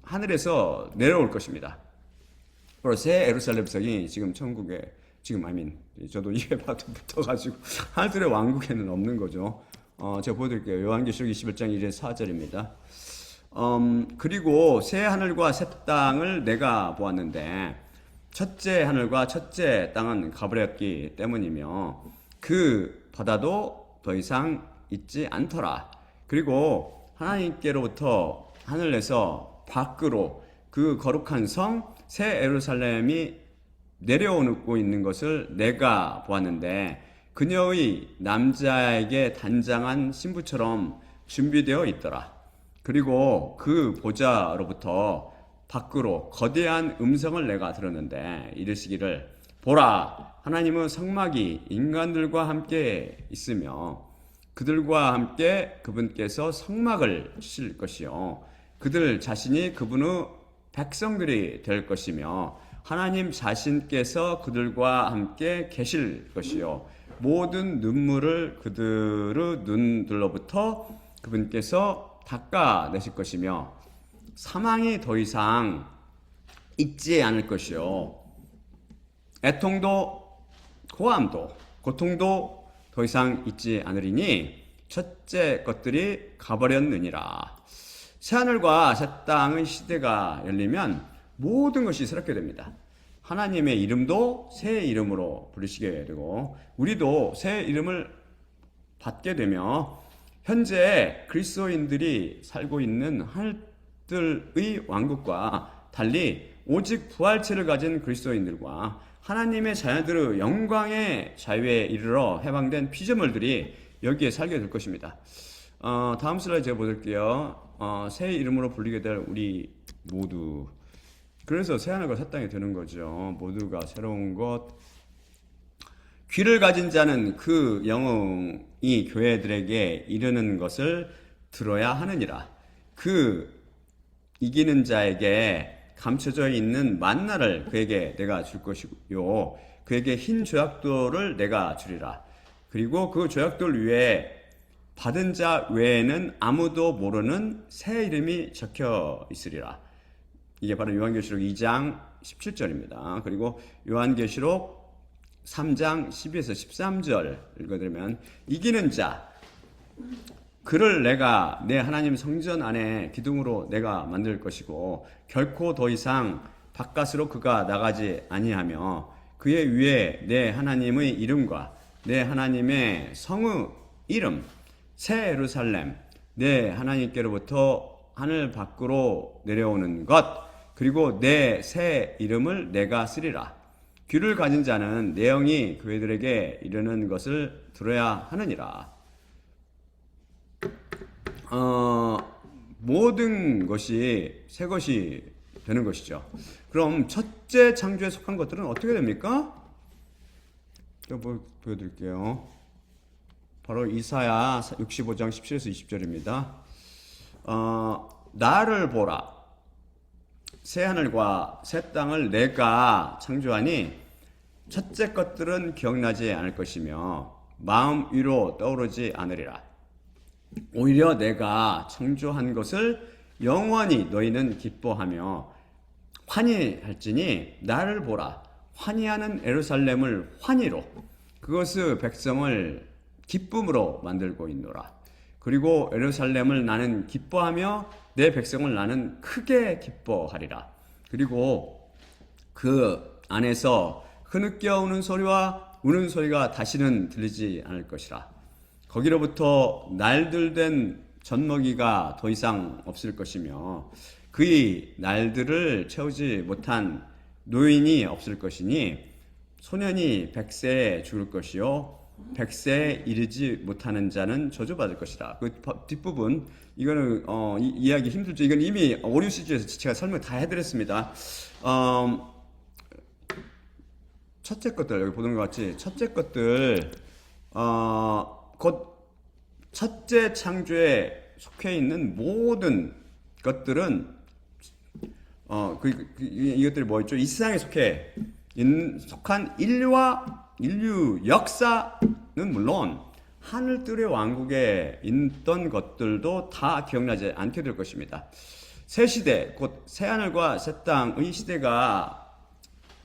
하늘에서 내려올 것입니다. 바로 새 예루살렘 성이 지금 천국에 저도 입에 붙어가지고 하늘의 왕국에는 없는 거죠. 제가 보여드릴게요. 요한계시록 21장 1절 4절입니다. 그리고 새 하늘과 새 땅을 내가 보았는데 첫째 하늘과 첫째 땅은 가버렸기 때문이며 그 바다도 더 이상 있지 않더라. 그리고 하나님께로부터 하늘에서 밖으로 그 거룩한 성 새 예루살렘이 내려오고 있는 것을 내가 보았는데 그녀의 남자에게 단장한 신부처럼 준비되어 있더라. 그리고 그 보좌로부터 밖으로 거대한 음성을 내가 들었는데 이르시기를 보라 하나님의 성막이 인간들과 함께 있으며 그들과 함께 그분께서 성막을 치실 것이요 그들 자신이 그분의 백성들이 될 것이며 하나님 자신께서 그들과 함께 계실 것이요 모든 눈물을 그들의 눈들로부터 그분께서 닦아내실 것이며 사망이 더 이상 있지 않을 것이요 애통도 고함도 고통도 더 이상 있지 않으리니 첫째 것들이 가버렸느니라. 새하늘과 새 땅의 시대가 열리면 모든 것이 새롭게 됩니다. 하나님의 이름도 새 이름으로 부르시게 되고 우리도 새 이름을 받게 되며 현재 그리스도인들이 살고 있는 하늘들의 왕국과 달리 오직 부활체를 가진 그리스도인들과 하나님의 자녀들의 영광의 자유에 이르러 해방된 피조물들이 여기에 살게 될 것입니다. 다음 슬라이드 제가 보여드릴게요. 새 이름으로 불리게 될 우리 모두. 그래서 새하늘과 새 땅이 되는 거죠. 모두가 새로운 것. 귀를 가진 자는 그 영웅이 교회들에게 이르는 것을 들어야 하느니라. 그 이기는 자에게 감춰져 있는 만나를 그에게 내가 줄 것이요 그에게 흰 조약돌을 내가 주리라. 그리고 그 조약돌 위에 받은 자 외에는 아무도 모르는 새 이름이 적혀 있으리라. 이게 바로 요한계시록 2장 17절입니다. 그리고 요한계시록 3장 12에서 13절 읽어드리면 이기는 자 그를 내가 내 하나님 성전 안에 기둥으로 내가 만들 것이고 결코 더 이상 바깥으로 그가 나가지 아니하며 그의 위에 내 하나님의 이름과 내 하나님의 성의 이름 새 예루살렘 내 하나님께로부터 하늘 밖으로 내려오는 것 그리고 내 새 이름을 내가 쓰리라. 귀를 가진 자는 내 영이 그들에게 이르는 것을 들어야 하느니라. 모든 것이 새 것이 되는 것이죠. 그럼 첫째 창조에 속한 것들은 어떻게 됩니까? 제가 보여드릴게요. 바로 이사야 65장 17에서 20절입니다. 나를 보라. 새 하늘과 새 땅을 내가 창조하니 첫째 것들은 기억나지 않을 것이며 마음 위로 떠오르지 않으리라. 오히려 내가 창조한 것을 영원히 너희는 기뻐하며 환희할지니 나를 보라. 환희하는 예루살렘을 환희로 그것의 백성을 기쁨으로 만들고 있노라. 그리고 예루살렘을 나는 기뻐하며 내 백성을 나는 크게 기뻐하리라. 그리고 그 안에서 흐느껴 우는 소리와 우는 소리가 다시는 들리지 않을 것이라. 거기로부터 날들된 젖먹이가 더 이상 없을 것이며 그의 날들을 채우지 못한 노인이 없을 것이니 소년이 100세에 죽을 것이요 100세에 이르지 못하는 자는 저주받을 것이라. 그 뒷부분 이거는 이해하기 힘들죠. 이건 이미 오류시주에서 제가 설명 다 해드렸습니다. 첫째 것들 여기 보는 것 같이 첫째 것들 곧 첫째 창조에 속해 있는 모든 것들은 이것들이 뭐였죠? 이 세상에 속한 인류 역사는 물론 하늘들의 왕국에 있던 것들도 다 기억나지 않게 될 것입니다. 새 시대, 곧 새하늘과 새 땅의 시대가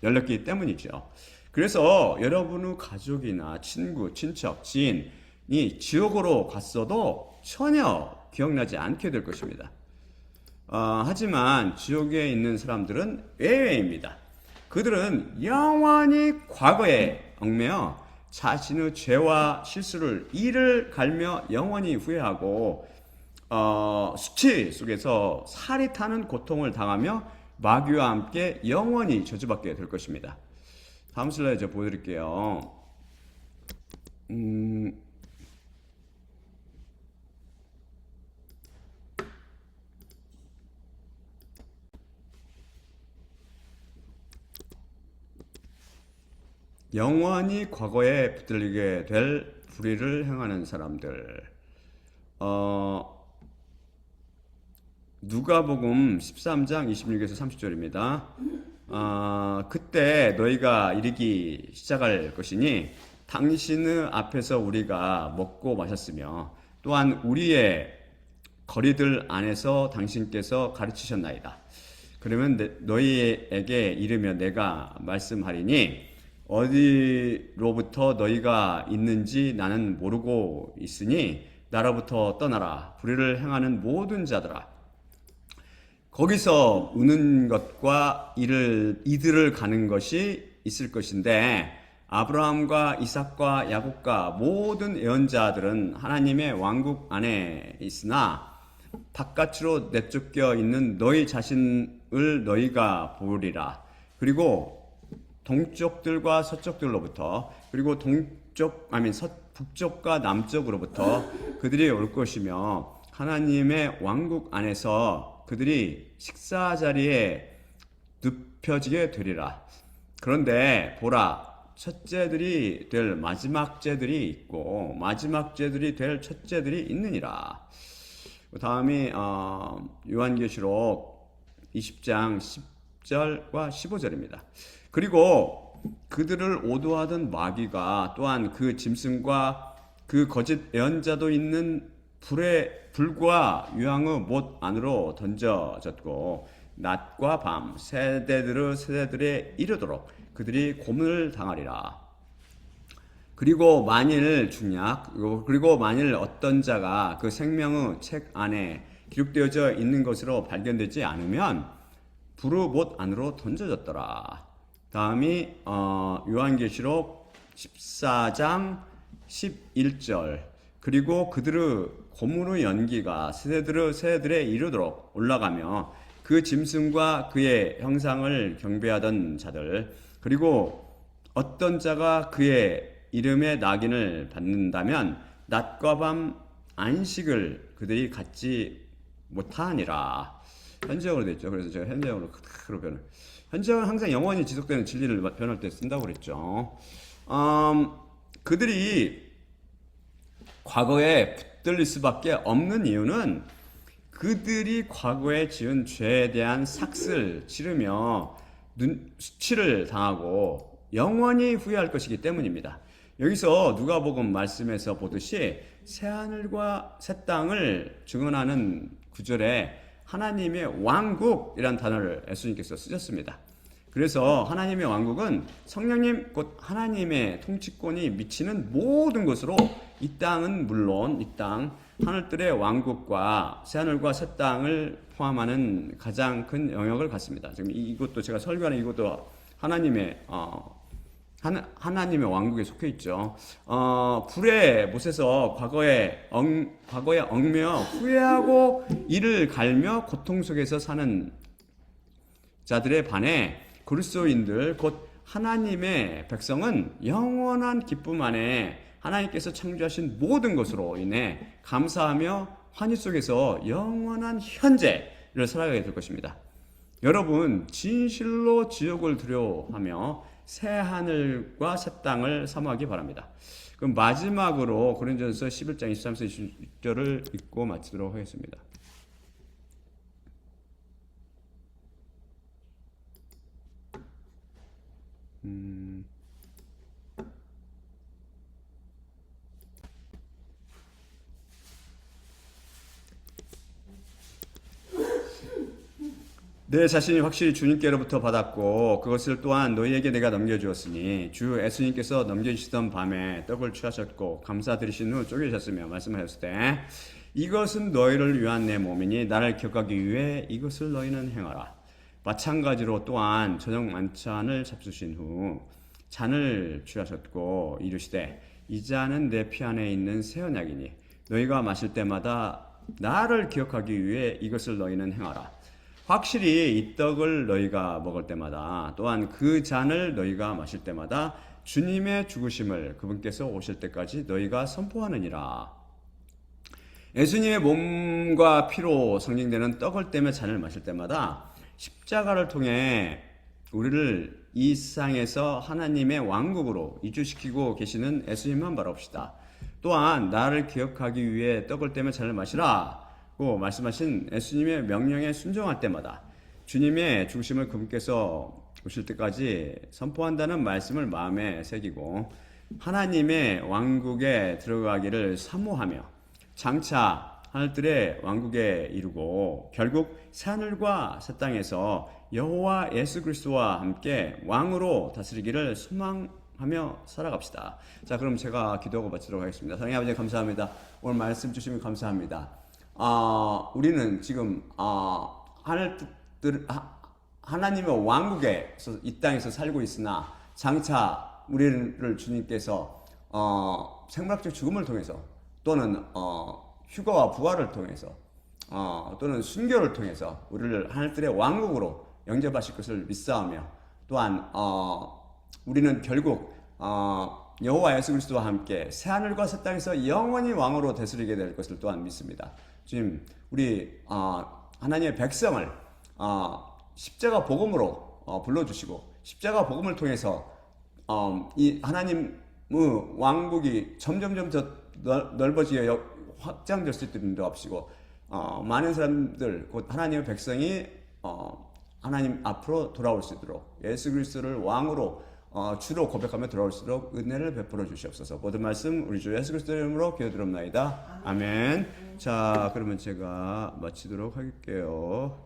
열렸기 때문이죠. 그래서 여러분의 가족이나 친구, 친척, 지인이 지옥으로 갔어도 전혀 기억나지 않게 될 것입니다. 하지만 지옥에 있는 사람들은 예외입니다. 그들은 영원히 과거에 얽매여 자신의 죄와 실수를 이를 갈며 영원히 후회하고 수치 속에서 살이 타는 고통을 당하며 마귀와 함께 영원히 저주받게 될 것입니다. 다음 슬라이드 보여드릴게요. 영원히 과거에 붙들리게 될 불의를 행하는 사람들. 누가복음 13장 26에서 30절입니다. 그때 너희가 이르기 시작할 것이니 당신의 앞에서 우리가 먹고 마셨으며 또한 우리의 거리들 안에서 당신께서 가르치셨나이다. 그러면 너희에게 이르면 내가 말씀하리니 어디로부터 너희가 있는지 나는 모르고 있으니 나로부터 떠나라. 불의를 행하는 모든 자들아. 거기서 우는 것과 이들을 가는 것이 있을 것인데 아브라함과 이삭과 야곱과 모든 예언자들은 하나님의 왕국 안에 있으나 바깥으로 내쫓겨 있는 너희 자신을 너희가 보리라. 그리고 동쪽들과 서쪽들로부터 그리고 북쪽과 남쪽으로부터 그들이 올 것이며 하나님의 왕국 안에서 그들이 식사 자리에 눕혀지게 되리라. 그런데 보라, 첫째들이 될 마지막 째들이 있고 마지막 째들이 될 첫째들이 있느니라. 다음이 요한계시록 20장 10절과 15절입니다. 그리고 그들을 오도하던 마귀가 또한 그 짐승과 그 거짓 예언자도 있는 불과 유황의 못 안으로 던져졌고 낮과 밤 세대들에 이르도록 그들이 고문을 당하리라. 그리고 만일 중약, 그리고 만일 어떤 자가 그 생명의 책 안에 기록되어져 있는 것으로 발견되지 않으면 불의 못 안으로 던져졌더라. 다음이 요한계시록 14장 11절. 그리고 그들의 고문의 연기가 새들에 이르도록 올라가며 그 짐승과 그의 형상을 경배하던 자들, 그리고 어떤 자가 그의 이름의 낙인을 받는다면 낮과 밤 안식을 그들이 갖지 못하니라. 현재형으로 됐죠. 그래서 제가 현재형으로 그대로 변을. 현재형은 항상 영원히 지속되는 진리를 변할 때 쓴다고 그랬죠. 그들이 과거에 붙들릴 수밖에 없는 이유는 그들이 과거에 지은 죄에 대한 삭슬 치르며 수치를 당하고 영원히 후회할 것이기 때문입니다. 여기서 누가복음 말씀에서 보듯이 새하늘과 새 땅을 증언하는 구절에 하나님의 왕국이란 단어를 예수님께서 쓰셨습니다. 그래서 하나님의 왕국은 성령님 곧 하나님의 통치권이 미치는 모든 것으로 이 땅은 물론 이 땅 하늘들의 왕국과 새하늘과 새 땅을 포함하는 가장 큰 영역을 갖습니다. 지금 이것도 제가 설교하는 이것도 하나님의 왕국에 속해 있죠. 불의 못에서 과거에 얽매여 후회하고 이를 갈며 고통 속에서 사는 자들에 반해 그리스도인들 곧 하나님의 백성은 영원한 기쁨 안에 하나님께서 창조하신 모든 것으로 인해 감사하며 환희 속에서 영원한 현재를 살아가게 될 것입니다. 여러분 진실로 지옥을 두려워하며 새 하늘과 새 땅을 사모하기 바랍니다. 그럼 마지막으로 고린도전서 11장 23절 26절을 읽고 마치도록 하겠습니다. 내 자신이 확실히 주님께로부터 받았고 그것을 또한 너희에게 내가 넘겨주었으니 주 예수님께서 넘겨주시던 밤에 떡을 취하셨고 감사드리신 후 쪼개셨으며 말씀하셨을 때 이것은 너희를 위한 내 몸이니 나를 기억하기 위해 이것을 너희는 행하라. 마찬가지로 또한 저녁 만찬을 잡수신 후 잔을 취하셨고 이르시되 이 잔은 내 피 안에 있는 새 언약이니 너희가 마실 때마다 나를 기억하기 위해 이것을 너희는 행하라. 확실히 이 떡을 너희가 먹을 때마다 또한 그 잔을 너희가 마실 때마다 주님의 죽으심을 그분께서 오실 때까지 너희가 선포하느니라. 예수님의 몸과 피로 상징되는 떡을 떼며 잔을 마실 때마다 십자가를 통해 우리를 이 세상에서 하나님의 왕국으로 이주시키고 계시는 예수님만 바라봅시다. 또한 나를 기억하기 위해 떡을 떼며 잔을 마시라 고 말씀하신 예수님의 명령에 순종할 때마다 주님의 죽으심을 그분께서 오실 때까지 선포한다는 말씀을 마음에 새기고 하나님의 왕국에 들어가기를 사모하며 장차 하늘들의 왕국에 이르고 결국 새하늘과 새 땅에서 여호와 예수 그리스도와 함께 왕으로 다스리기를 소망하며 살아갑시다. 자, 그럼 제가 기도하고 마치도록 하겠습니다. 사랑의 아버지 감사합니다. 오늘 말씀 주시면 감사합니다. 우리는 지금 하나님의 왕국에서 이 땅에서 살고 있으나 장차 우리를 주님께서 생물학적 죽음을 통해서 또는 휴거와 부활을 통해서 또는 순교를 통해서 우리를 하늘들의 왕국으로 영접하실 것을 믿사오며 또한 우리는 결국 여호와 예수 그리스도와 함께 새하늘과 새 땅에서 영원히 왕으로 다스리게 될 것을 또한 믿습니다. 주님, 우리 하나님의 백성을 십자가 복음으로 불러주시고 십자가 복음을 통해서 이 하나님의 왕국이 점점점 더 넓어지어 확장될 수 있도록 인도하시고 많은 사람들 곧 하나님의 백성이 하나님 앞으로 돌아올 수 있도록 예수 그리스도를 왕으로 주로 고백하며 돌아올수록 은혜를 베풀어 주시옵소서. 모든 말씀 우리 주 예수 그리스도의 이름으로 기도드립나이다. 아멘. 자, 그러면 제가 마치도록 할게요.